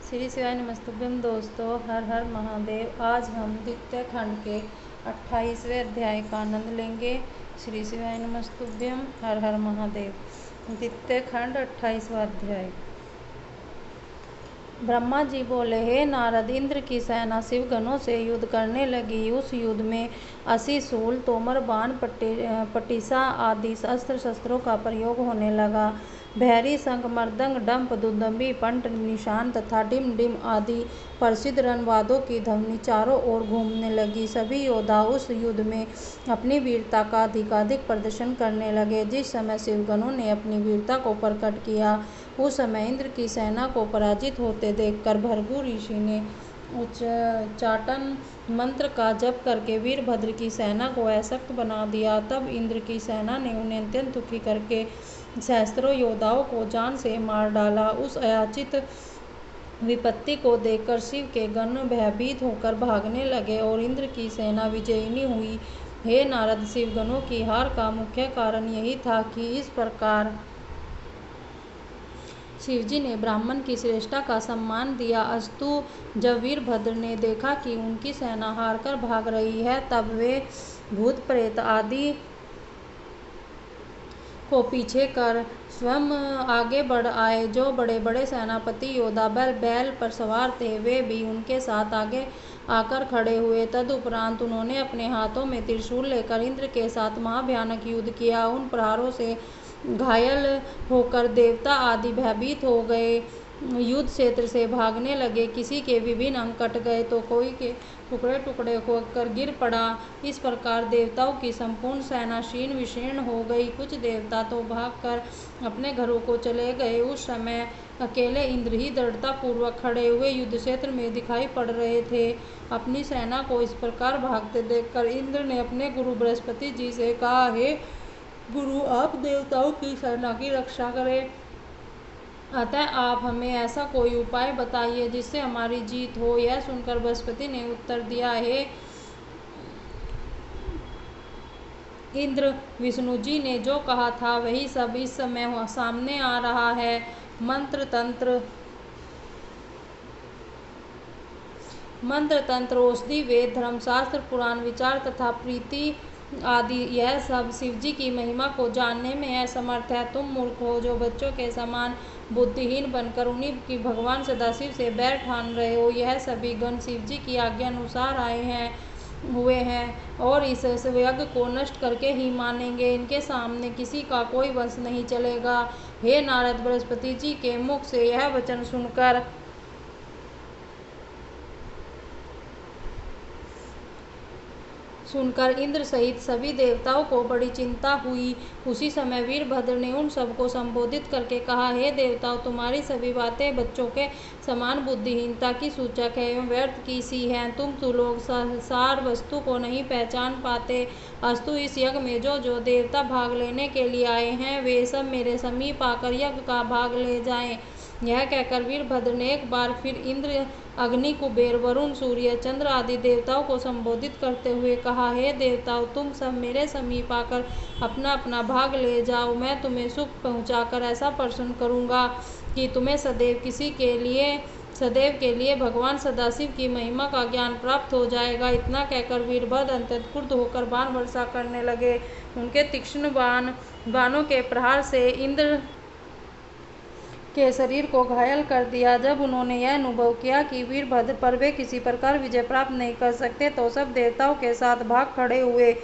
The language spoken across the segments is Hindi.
श्री शिवाय नमस्तुभ्यम। दोस्तों, हर हर महादेव। आज हम द्वितीय खंड के 28वें अध्याय का आनंद लेंगे। श्री शिवाय नमस्तुभ्यम, हर हर महादेव। द्वितीय खंड 28वां अध्याय। ब्रह्मा जी बोले, हे नारद, इंद्र की सेना शिव गणों से युद्ध करने लगी। उस युद्ध में 80 शूल, तोमर, बाण, पटिसा आदि अस्त्र शस्त्रों का प्रयोग होने लगा। भैरी, शंख, मृदंग, डंप, दुदुम्बी, पंट, निशान तथा डिम डिम आदि प्रसिद्ध रणवाद्यों की ध्वनि चारों ओर घूमने लगी। सभी योद्धा उस युद्ध में अपनी वीरता का अधिकाधिक प्रदर्शन करने लगे। जिस समय शिवगणों ने अपनी वीरता को प्रकट किया, उस समय इंद्र की सेना को पराजित होते देखकर भृगु ऋषि ने उच्चाटन मंत्र का जप करके वीरभद्र की सेना को असक्त बना दिया। तब इंद्र की सेना ने उन्हें अत्यंत दुखी करके सहस्त्रों योद्धाओं को जान से मार डाला। उस अयाचित विपत्ति को देखकर शिव के गण भयभीत होकर भागने लगे और इंद्र की सेना विजयिनी हुई। हे नारद, शिवगणों की हार का मुख्य कारण यही था कि इस प्रकार शिवजी ने ब्राह्मण की श्रेष्ठता का सम्मान दिया। अस्तु, जब वीरभद्र ने देखा कि उनकी सेना हारकर भाग रही है, तब वे भूत प्रेत आदि को पीछे कर स्वयं आगे बढ़ आए। जो बड़े बड़े सेनापति योद्धा बैल पर सवार थे, वे भी उनके साथ आगे आकर खड़े हुए। तदुपरांत उन्होंने अपने हाथों में त्रिशूल लेकर इंद्र के साथ महाभयानक युद्ध किया। उन प्रहारों से घायल होकर देवता आदि भयभीत हो गए, युद्ध क्षेत्र से भागने लगे। किसी के विभिन्न अंग कट गए तो कोई के टुकड़े टुकड़े होकर गिर पड़ा। इस प्रकार देवताओं की संपूर्ण सेना शीर्ण विशीर्ण हो गई। कुछ देवता तो भागकर अपने घरों को चले गए। उस समय अकेले इंद्र ही दृढ़ता पूर्वक खड़े हुए युद्ध क्षेत्र में दिखाई पड़ रहे थे। अपनी सेना को इस प्रकार भागते देखकर इंद्र ने अपने गुरु बृहस्पति जी से कहा, हे गुरु, आप देवताओं की सेना की रक्षा करें, अतः आप हमें ऐसा कोई उपाय बताइए जिससे हमारी जीत हो। यह सुनकर बृहस्पति ने उत्तर दिया, हे इंद्र, विष्णु जी ने जो कहा था वही सब इस समय सामने आ रहा है। मंत्र तंत्र, औषधि, वेद, धर्मशास्त्र, पुराण विचार तथा प्रीति आदि, यह सब शिवजी की महिमा को जानने में असमर्थ है। तुम मूर्ख हो, जो बच्चों के समान बुद्धिहीन बनकर उन्हीं की भगवान सदाशिव से बैर ठान रहे हो। यह सभी गण शिवजी की आज्ञा अनुसार आए हुए हैं और इस यज्ञ को नष्ट करके ही मानेंगे। इनके सामने किसी का कोई वंश नहीं चलेगा। हे नारद, बृहस्पति जी के मुख से यह वचन सुनकर इंद्र सहित सभी देवताओं को बड़ी चिंता हुई। उसी समय वीरभद्र ने उन सबको संबोधित करके कहा, हे देवताओं, तुम्हारी सभी बातें बच्चों के समान बुद्धिहीनता की सूचक है एवं व्यर्थ की सी हैं। तुम तो लोग सार वस्तु को नहीं पहचान पाते। अस्तु, इस यज्ञ में जो जो देवता भाग लेने के लिए आए हैं, वे सब मेरे समीप आकर यज्ञ का भाग ले जाएं। यह कहकर वीरभद्र ने एक बार फिर इंद्र, अग्नि, कुबेर, वरुण, सूर्य, चंद्र आदि देवताओं को संबोधित करते हुए कहा, हे देवताओं, तुम सब मेरे समीप आकर अपना अपना भाग ले जाओ। मैं तुम्हें सुख पहुंचाकर ऐसा प्रसन्न करूंगा कि तुम्हें सदैव के लिए भगवान सदाशिव की महिमा का ज्ञान प्राप्त हो जाएगा। इतना कहकर वीरभद्र अत्यंत क्रुद्ध होकर बाण वर्षा करने लगे। उनके तीक्ष्ण बाणों के प्रहार से इंद्र के शरीर को घायल कर दिया। जब उन्होंने यह अनुभव किया कि वीरभद्र पर वे किसी प्रकार विजय प्राप्त नहीं कर सकते, तो सब देवताओं के साथ भाग खड़े हुए।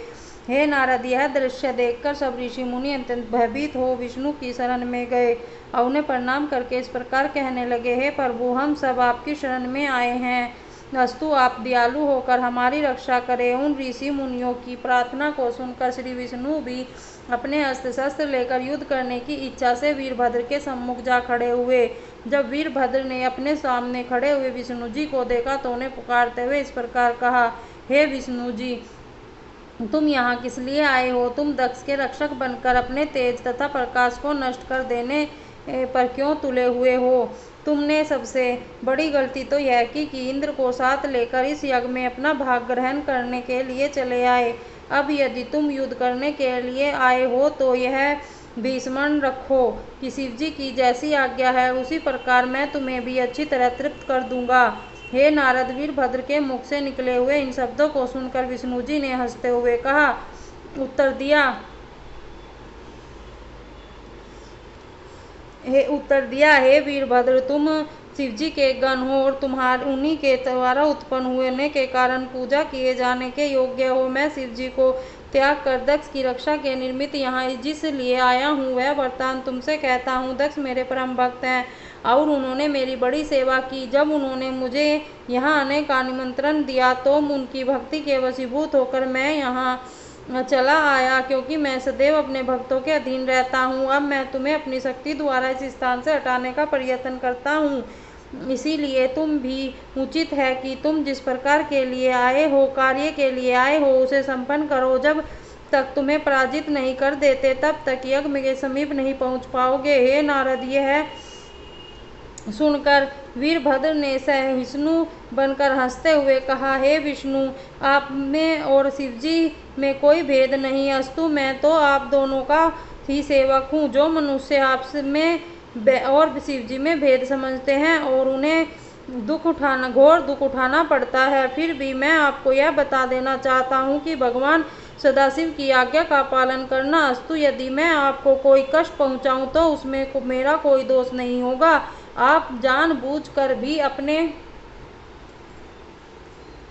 हे नारद, यह दृश्य देखकर सब ऋषि मुनि अत्यंत भयभीत हो विष्णु की शरण में गए और उन्हें प्रणाम करके इस प्रकार कहने लगे, हे प्रभु, हम सब आपकी शरण में आए हैं। अस्तु, आप दयालु होकर हमारी रक्षा करें। उन ऋषि मुनियों की प्रार्थना को सुनकर श्री विष्णु भी अपने अस्त्र शस्त्र लेकर युद्ध करने की इच्छा से वीरभद्र के सम्मुख जा खड़े हुए। जब वीरभद्र ने अपने सामने खड़े हुए विष्णु जी को देखा तो उन्हें पुकारते हुए इस प्रकार कहा, हे विष्णु जी, तुम यहाँ किस लिए आए हो? तुम दक्ष के रक्षक बनकर अपने तेज तथा प्रकाश को नष्ट कर देने पर क्यों तुले हुए हो? तुमने सबसे बड़ी गलती तो यह की कि इंद्र को साथ लेकर इस यज्ञ में अपना भाग ग्रहण करने के लिए चले आए। अब यदि तुम युद्ध करने के लिए आए हो तो यह भी स्मरण रखो कि शिव जी की जैसी आज्ञा है उसी प्रकार मैं तुम्हें भी अच्छी तरह तृप्त कर दूंगा। हे नारद, वीरभद्र के मुख से निकले हुए इन शब्दों को सुनकर विष्णु जी ने हंसते हुए कहा, उत्तर दिया, हे वीरभद्र, तुम शिवजी के गण हो और तुम्हारे उन्हीं के द्वारा उत्पन्न होने के कारण पूजा किए जाने के योग्य हो। मैं शिवजी को त्याग कर दक्ष की रक्षा के निमित्त यहाँ जिस लिए आया हूँ वह वरदान तुमसे कहता हूँ। दक्ष मेरे परम भक्त हैं और उन्होंने मेरी बड़ी सेवा की। जब उन्होंने मुझे यहाँ आने का निमंत्रण दिया तो उनकी भक्ति के वशीभूत होकर मैं यहाँ चला आया, क्योंकि मैं सदैव अपने भक्तों के अधीन रहता हूँ। अब मैं तुम्हें अपनी शक्ति द्वारा इस स्थान से हटाने का प्रयत्न करता हूँ, इसीलिए तुम भी उचित है कि तुम जिस प्रकार के लिए आए हो, कार्य के लिए आए हो, उसे संपन्न करो। जब तक तुम्हें पराजित नहीं कर देते तब तक यज्ञ के समीप नहीं पहुँच पाओगे। हे नारद, यह सुनकर वीरभद्र ने सहिष्णु बनकर हंसते हुए कहा, हे विष्णु, आप में और शिवजी में कोई भेद नहीं, अस्तु मैं तो आप दोनों का ही सेवक हूँ। जो मनुष्य आप में और शिवजी में भेद समझते हैं और उन्हें घोर दुख उठाना पड़ता है, फिर भी मैं आपको यह बता देना चाहता हूँ कि भगवान सदाशिव की आज्ञा का पालन करना। अस्तु यदि मैं आपको कोई कष्ट पहुँचाऊँ तो उसमें मेरा कोई दोष नहीं होगा। आप जानबूझकर भी अपने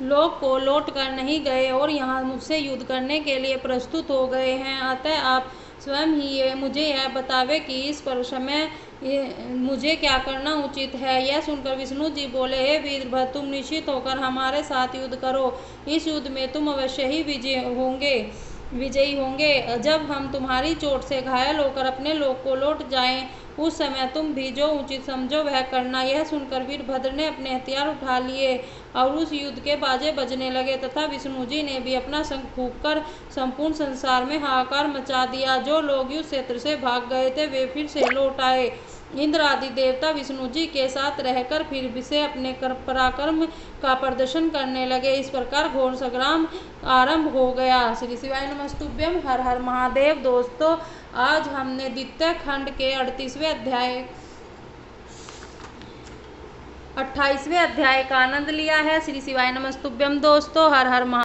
लोक को लौट कर नहीं गए और यहाँ मुझसे युद्ध करने के लिए प्रस्तुत हो गए हैं, अतः आप स्वयं ही मुझे यह बतावे कि इस पर समय मुझे क्या करना उचित है। यह सुनकर विष्णु जी बोले, हे वीरभद्र, तुम निश्चित होकर हमारे साथ युद्ध करो। इस युद्ध में तुम अवश्य ही विजयी होंगे। जब हम तुम्हारी चोट से घायल होकर अपने लोक को लौट जाएं, उस समय तुम भी जो उचित समझो वह करना। यह सुनकर वीरभद्र ने अपने हथियार उठा लिए और उस युद्ध के बाजे बजने लगे तथा विष्णु जी ने भी अपना शंख फूंककर संपूर्ण संसार में हाहाकार मचा दिया। जो लोग युद्ध क्षेत्र से भाग गए थे वे फिर से लौट आए। इंद्र आदि देवता विष्णु जी के साथ रहकर फिर से अपने पराक्रम का प्रदर्शन करने लगे। इस प्रकार घोर संग्राम आरंभ हो गया। श्री शिवाय नमस्तुभ्यम। हर हर महादेव। दोस्तों, आज हमने द्वितीय खंड के 28वें अध्याय का आनंद लिया है। श्री शिवाय नमस्तुभ्यम। दोस्तों, हर हर महादेव।